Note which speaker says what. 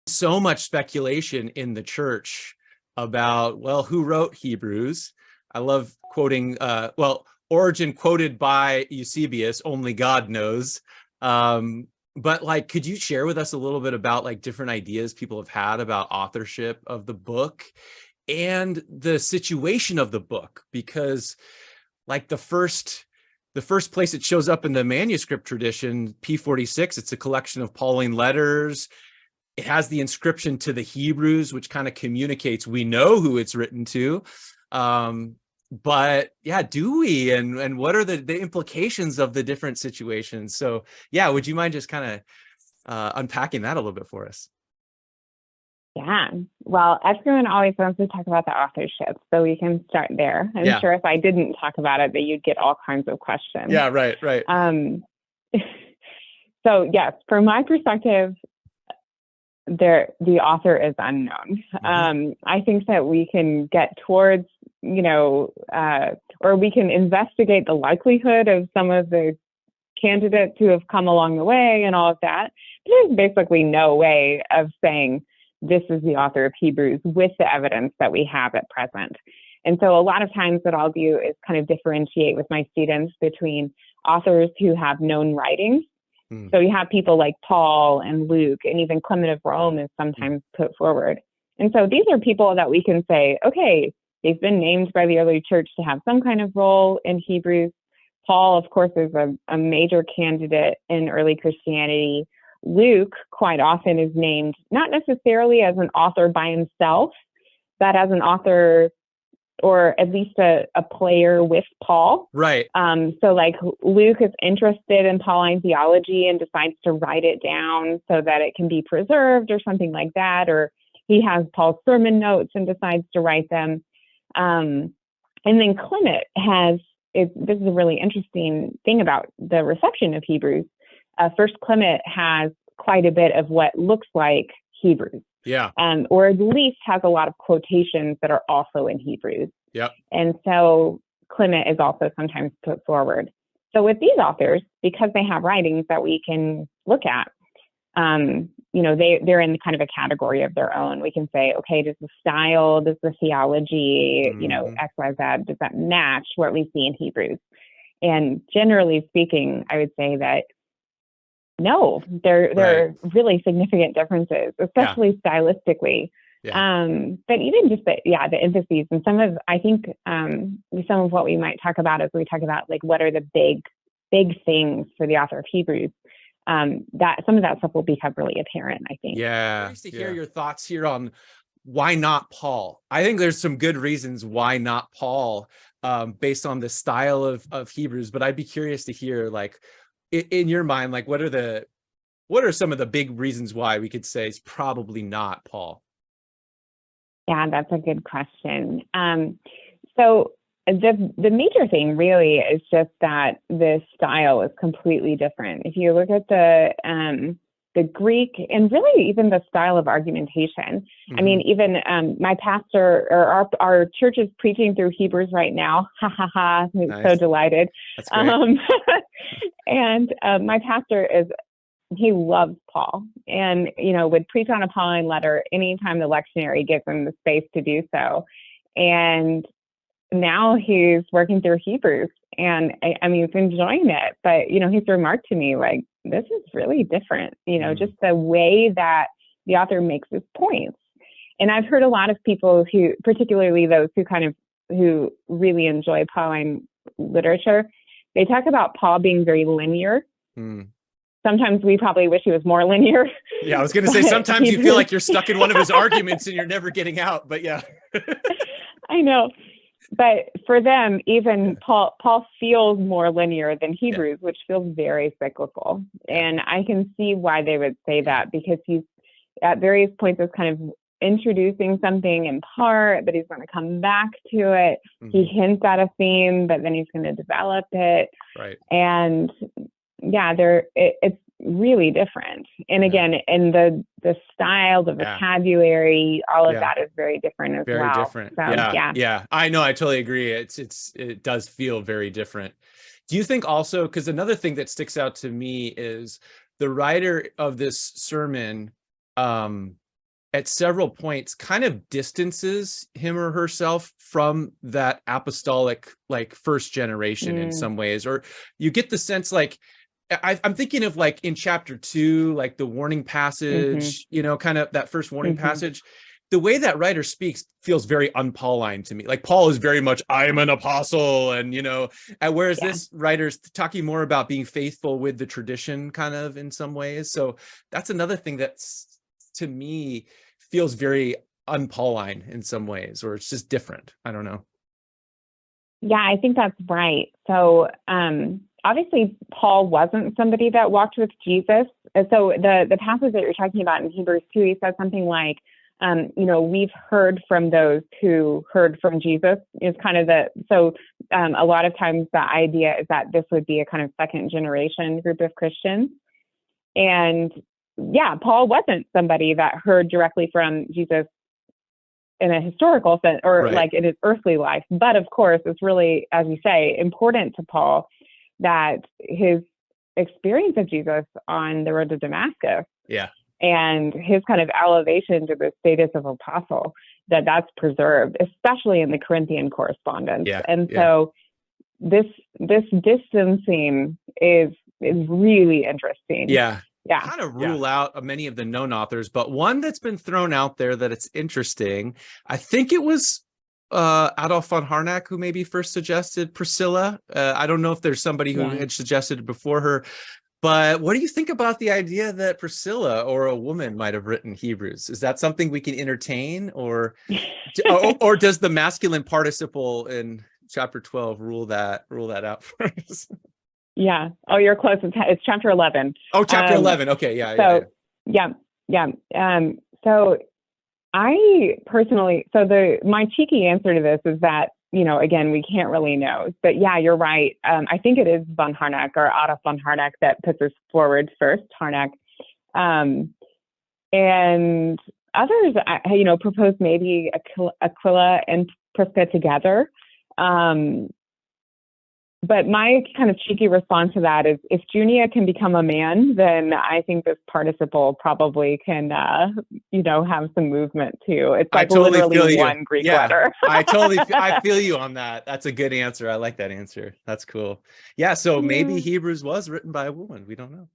Speaker 1: So much speculation in the church about, well, who wrote Hebrews? I love quoting, Origen quoted by Eusebius, only God knows. But like, could you share with us a little bit about like different ideas people have had about authorship of the book and the situation of the book? Because like the first place it shows up in the manuscript tradition, P46, it's a collection of Pauline letters. It has the inscription to the Hebrews, which kind of communicates we know who it's written to. But yeah, do we? And what are the implications of the different situations? So yeah, would you mind just kind of unpacking that a little bit for us?
Speaker 2: Yeah. Well, everyone always wants to talk about the authorship, so we can start there. I'm sure if I didn't talk about it, that you'd get all kinds of questions.
Speaker 1: Yeah, right.
Speaker 2: So yes, from my perspective, the author is unknown. I think that we can get towards, or we can investigate the likelihood of some of the candidates who have come along the way and all of that. But there's basically no way of saying this is the author of Hebrews with the evidence that we have at present. And so a lot of times what I'll do is kind of differentiate with my students between authors who have known writings. So you have people like Paul and Luke, and even Clement of Rome is sometimes put forward. And so these are people that we can say, okay, they've been named by the early church to have some kind of role in Hebrews. Paul, of course, is a major candidate in early Christianity. Luke quite often is named not necessarily as an author by himself, but as an author or at least a player with Paul.
Speaker 1: Right.
Speaker 2: So like Luke is interested in Pauline theology and decides to write it down so that it can be preserved or something like that. Or he has Paul's sermon notes and decides to write them. And then Clement this is a really interesting thing about the reception of Hebrews. First Clement has quite a bit of what looks like Hebrews.
Speaker 1: Yeah.
Speaker 2: Or at least has a lot of quotations that are also in Hebrews.
Speaker 1: Yep.
Speaker 2: And so Clement is also sometimes put forward. So with these authors, because they have writings that we can look at, they're in kind of a category of their own. We can say, okay, does the style, does the theology, X, Y, Z, does that match what we see in Hebrews? And generally speaking, I would say that no, there are really significant differences, especially stylistically.
Speaker 1: Yeah.
Speaker 2: But even just the emphases and some of what we might talk about as we talk about like what are the big things for the author of Hebrews, that some of that stuff will become really apparent, I think.
Speaker 1: Yeah. I'm curious to hear your thoughts here on why not Paul. I think there's some good reasons why not Paul, based on the style of Hebrews, but I'd be curious to hear like in your mind, like what are some of the big reasons why we could say it's probably not Paul?
Speaker 2: Yeah, that's a good question. So the major thing really is just that the style is completely different. If you look at the Greek and really even the style of argumentation. I mean, even my pastor or our church is preaching through Hebrews right now. Ha ha ha! He's so delighted.
Speaker 1: That's great.
Speaker 2: And my pastor he loves Paul and, would preach on a Pauline letter anytime the lectionary gives him the space to do so. And now he's working through Hebrews and he's enjoying it. But, he's remarked to me like, this is really different, just the way that the author makes his points. And I've heard a lot of people who, particularly those who really enjoy Pauline literature, they talk about Paul being very linear. Sometimes we probably wish he was more linear.
Speaker 1: Yeah, I was going to say, sometimes you feel like you're stuck in one of his arguments and you're never getting out, but yeah.
Speaker 2: I know. But for them, even Paul feels more linear than Hebrews, which feels very cyclical. And I can see why they would say that, because he's at various points is kind of introducing something in part, but he's going to come back to it. He hints at a theme, but then he's going to develop it.
Speaker 1: Right.
Speaker 2: And yeah, it's really different. And again, in the style, the vocabulary, all of that is very different as well.
Speaker 1: Very different. So, yeah. I know. I totally agree. It does feel very different. Do you think also, because another thing that sticks out to me is the writer of this sermon at several points kind of distances him or herself from that apostolic, like, first generation in some ways. Or you get the sense, like, I'm thinking of, like, in chapter 2, like the warning passage, kind of that first warning passage. The way that writer speaks feels very un-Pauline to me. Like, Paul is very much, I am an apostle, and whereas this writer's talking more about being faithful with the tradition, kind of, in some ways. So that's another thing that's, to me, feels very un-Pauline in some ways, or it's just different. I don't know.
Speaker 2: Yeah, I think that's right. So obviously, Paul wasn't somebody that walked with Jesus. So the passage that you're talking about in Hebrews 2, he says something like, we've heard from those who heard from Jesus, is kind of a lot of times the idea is that this would be a kind of second generation group of Christians. And yeah, Paul wasn't somebody that heard directly from Jesus in a historical sense, or like in his earthly life. But of course, it's really, as you say, important to Paul that his experience of Jesus on the road to Damascus, and his kind of elevation to the status of apostle, that's preserved, especially in the Corinthian correspondence. So this distancing is really interesting.
Speaker 1: Kind of rule out many of the known authors, but one that's been thrown out there that it's interesting. I think it was Adolf von Harnack who maybe first suggested Priscilla. I don't know if there's somebody who had suggested it before her, but what do you think about the idea that Priscilla, or a woman, might have written Hebrews? Is that something we can entertain, or or does the masculine participle in chapter 12 rule that out for us?
Speaker 2: Yeah. Oh, you're close. It's chapter 11.
Speaker 1: Oh, chapter 11. Okay.
Speaker 2: So I personally, my cheeky answer to this is that, again, we can't really know. But yeah, you're right. I think it is von Harnack, or Otto von Harnack, that puts us forward first, Harnack. And others, propose maybe Aquila and Prisca together. But my kind of cheeky response to that is, if Junia can become a man, then I think this participle probably can, have some movement too. It's like literally one Greek letter.
Speaker 1: I feel you on that. That's a good answer. I like that answer. That's cool. Yeah. So maybe Hebrews was written by a woman. We don't know.